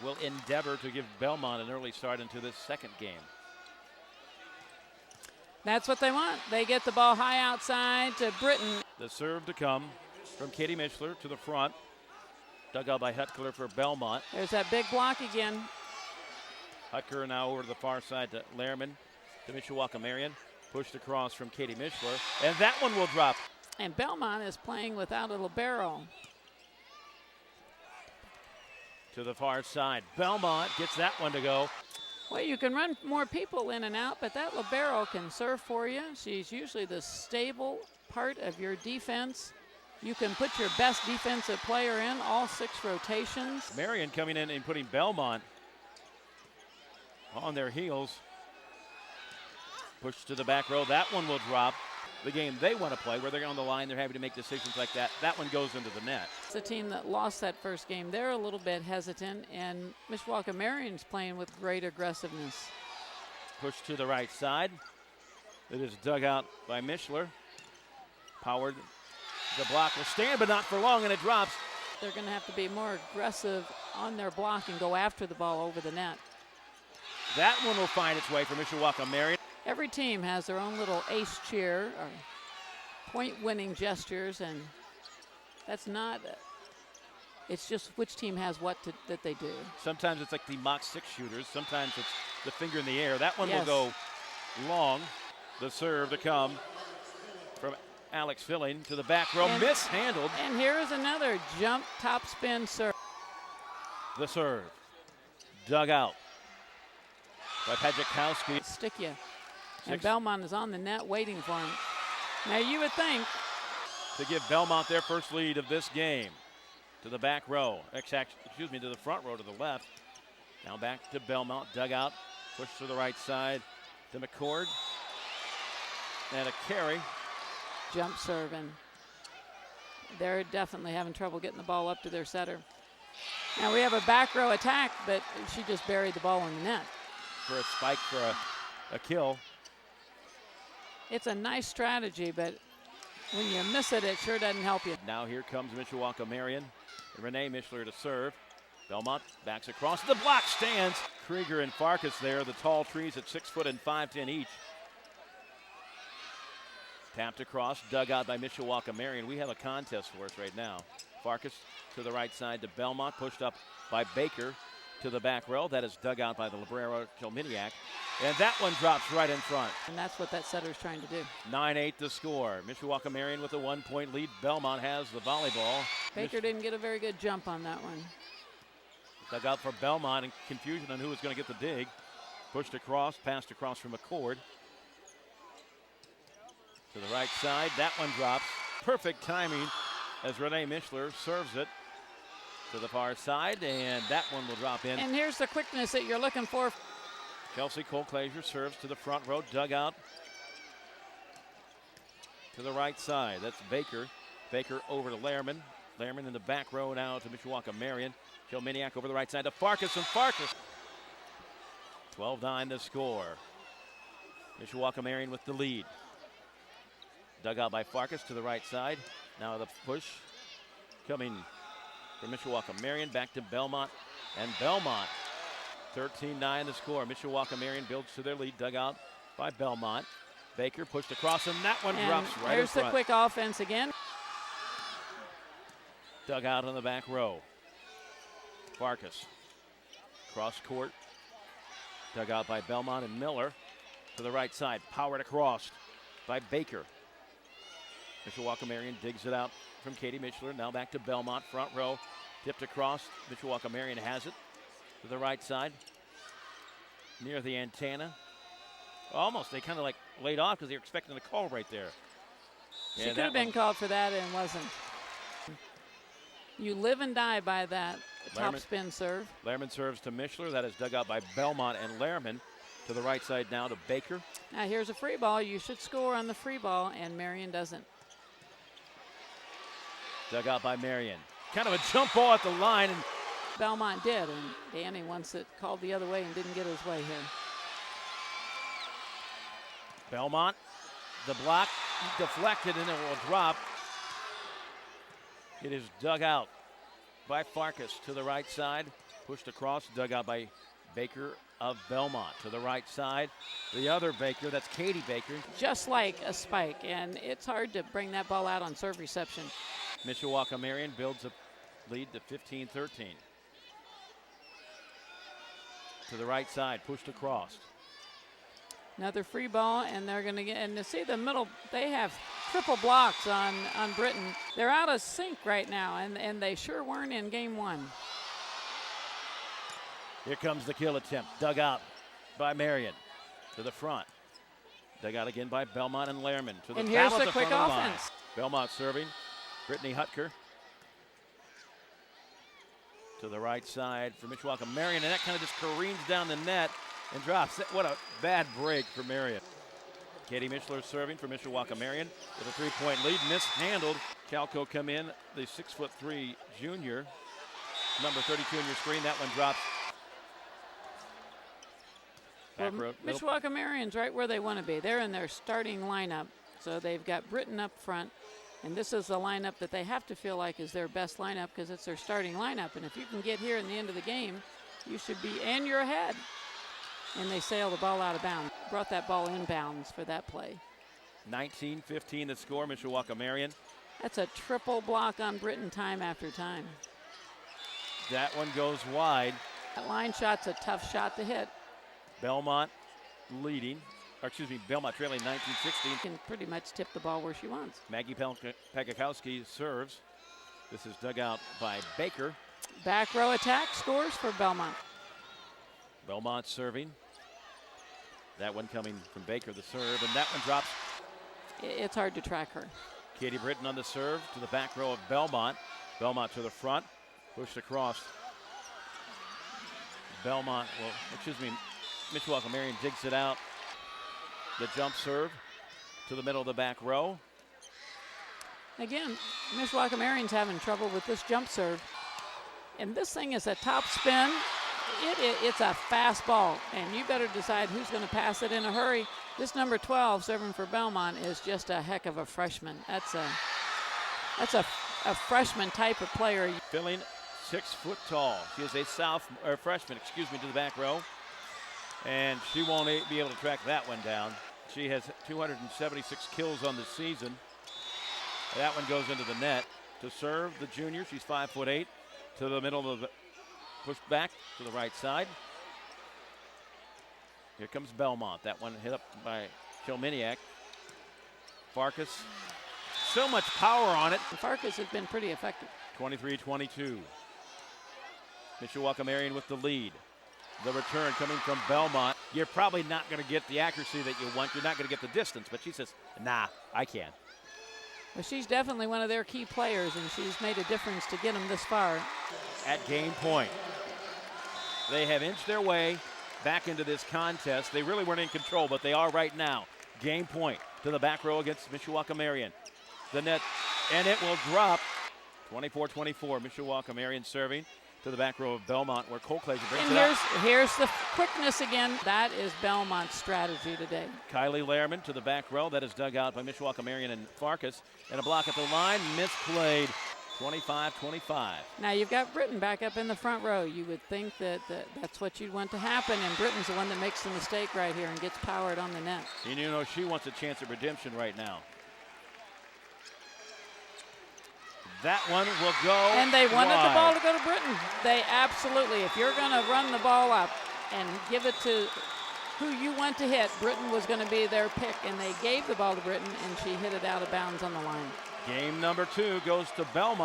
will endeavor to give Bellmont an early start into this second game. That's what they want. They get the ball high outside to Britton. The serve to come from Katie Mishler to the front. Dug out by Hutker for Bellmont. There's that big block again. Hutker now over to the far side to Lehrman, to Mishawaka Marian. Pushed across from Katie Mishler, and that one will drop. And Bellmont is playing without a libero. To the far side. Bellmont gets that one to go. Well, you can run more people in and out, but that libero can serve for you. She's usually the stable part of your defense. You can put your best defensive player in all 6 rotations. Marian coming in and putting Bellmont on their heels. Push to the back row. That one will drop. The game they want to play, where they're on the line, they're having to make decisions like that. That one goes into the net. It's a team that lost that first game. They're a little bit hesitant, and Mishawaka Marian's playing with great aggressiveness. Push to the right side. It is dug out by Mishler. Powered. The block will stand, but not for long, and it drops. They're going to have to be more aggressive on their block and go after the ball over the net. That one will find its way for Mishawaka Marian. Every team has their own little ace cheer or point-winning gestures, and that's not. It's just which team has what that they do. Sometimes it's like the mock 6 shooters. Sometimes it's the finger in the air. That one Yes. will go long. The serve to come from Alex Filling to the back row, mishandled. And here's another jump top spin serve. The serve dug out by Pajikowski. Stick you. And Bellmont is on the net waiting for him. Now you would think. To give Bellmont their first lead of this game. To the back row, to the front row to the left. Now back to Bellmont, dug out, push to the right side to McCord. And a carry. Jump serve, and they're definitely having trouble getting the ball up to their setter. Now we have a back row attack, but she just buried the ball in the net. For a spike for a kill. It's a nice strategy, but when you miss it, it sure doesn't help you. Now here comes Mishawaka Marian. Renee Mishler to serve. Bellmont backs across. The block stands. Krieger and Farkas there, the tall trees at 6 foot and 5'10" each. Tapped across, dug out by Mishawaka Marian. We have a contest for us right now. Farkas to the right side to Bellmont, pushed up by Baker to the back row. That is dug out by the Librero Chelminiak. And that one drops right in front. And that's what that setter is trying to do. 9-8 the score. Mishawaka Marian with a 1-point lead. Bellmont has the volleyball. Baker didn't get a very good jump on that one. Dug out for Bellmont and confusion on who was going to get the dig. Pushed across, passed across from McCord. To the right side, that one drops. Perfect timing as Renee Mishler serves it to the far side, and that one will drop in. And here's the quickness that you're looking for. Chelsea Cole-Clazier serves to the front row, dug out to the right side. That's Baker. Baker over to Lehrman. Lehrman in the back row now to Mishawaka Marian. Chelminiak over the right side to Farkas, and Farkas. 12-9 the score. Mishawaka Marian with the lead. Dug out by Farkas to the right side. Now the push coming from Mishawaka Marian back to Bellmont. And Bellmont, 13-9 the score. Mishawaka Marian builds to their lead. Dug out by Bellmont. Baker pushed across, and that one drops right in There's front. the quick offense again. Dug out on the back row. Farkas. Cross court. Dug out by Bellmont and Miller to the right side. Powered across by Baker. Mishawaka Marian digs it out from Katie Mishler. Now back to Bellmont, front row. Tipped across. Mishawaka Marian has it to the right side. Near the antenna. Almost, they kind of like laid off because they were expecting a call right there. She could have been called for that and wasn't. You live and die by that top spin serve. Lehrman serves to Mishler. That is dug out by Bellmont and Lehrman. To the right side now to Baker. Now here's a free ball. You should score on the free ball, and Marian doesn't. Dug out by Marian. Kind of a jump ball at the line. And Bellmont did, and Danny wants it called the other way and didn't get his way here. Bellmont, the block deflected, and it will drop. It is dug out by Farkas to the right side. Pushed across, dug out by Baker of Bellmont. To the right side, the other Baker, that's Katie Baker. Just like a spike, and it's hard to bring that ball out on serve reception. Mishawaka Marian builds a lead to 15-13. To the right side, pushed across. Another free ball, and they're going to get, and to see the middle, they have triple blocks on Britain. They're out of sync right now, and they sure weren't in game one. Here comes the kill attempt, dug out by Marian. To the front. Dug out again by Bellmont and Lehrman. To the and here's the the quick front of the offense. line. Bellmont serving. Brittany Hutker. To the right side for Mishawaka Marian, and that kind of just careens down the net and drops. What a bad break for Marian. Katie Mishler serving for Mishawaka Marian with a three-point lead. Mishandled. Calco come in, the 6'3" junior. Number 32 in your screen. That one drops. Well, Mishawaka Marian's right where they want to be. They're in their starting lineup, so they've got Britain up front, and this is the lineup that they have to feel like is their best lineup because it's their starting lineup. And if you can get here in the end of the game, you should be, and you're ahead. And they sail the ball out of bounds. Brought that ball inbounds for that play. 19-15 the score, Mishawaka Marian. That's a triple block on Britain time after time. That one goes wide. That line shot's a tough shot to hit. Bellmont leading, or excuse me, Bellmont trailing 19-16. Can pretty much tip the ball where she wants. Maggie Pekakowski serves. This is dug out by Baker. Back row attack scores for Bellmont. Bellmont serving. That one coming from Baker, the serve, and that one drops. It's hard to track her. Katie Britton on the serve to the back row of Bellmont. Bellmont to the front, pushed across. Mishawaka Marian digs it out. The jump serve to the middle of the back row. Again, Mishawaka Marian's having trouble with this jump serve. And this thing is a top spin. It's a fast ball, and you better decide who's going to pass it in a hurry. This number 12 serving for Bellmont is just a heck of a freshman. That's a freshman type of player. Filling 6 foot tall. She is a freshman, to the back row. And she won't be able to track that one down. She has 276 kills on the season. That one goes into the net. To serve the junior, she's 5'8", to the middle of the push back to the right side. Here comes Bellmont. That one hit up by Kilminiak. Farkas, so much power on it. Farkas has been pretty effective. 23-22. Mishawaka Marian with the lead. The return coming from Bellmont. You're probably not going to get the accuracy that you want. You're not going to get the distance, but she says, nah, I can. Well, she's definitely one of their key players, and she's made a difference to get them this far. At game point. They have inched their way back into this contest. They really weren't in control, but they are right now. Game point to the back row against Mishawaka Marian. The net, and it will drop. 24-24, Mishawaka Marian serving to the back row of Bellmont, where Cole Glazer brings it up. Here's the quickness again. That is Bellmont's strategy today. Kylie Lehrman to the back row. That is dug out by Mishawaka Marian and Farkas. And a block at the line, misplayed. 25-25. Now you've got Britain back up in the front row. You would think that that's what you'd want to happen, and Britain's the one that makes the mistake right here and gets powered on the net. And you know she wants a chance at redemption right now. That one will go. And they wanted wide. the ball to go to Britain. They absolutely, if you're going to run the ball up and give it to who you want to hit, Britain was going to be their pick, and they gave the ball to Britain, and she hit it out of bounds on the line. Game number 2 goes to Bellmont.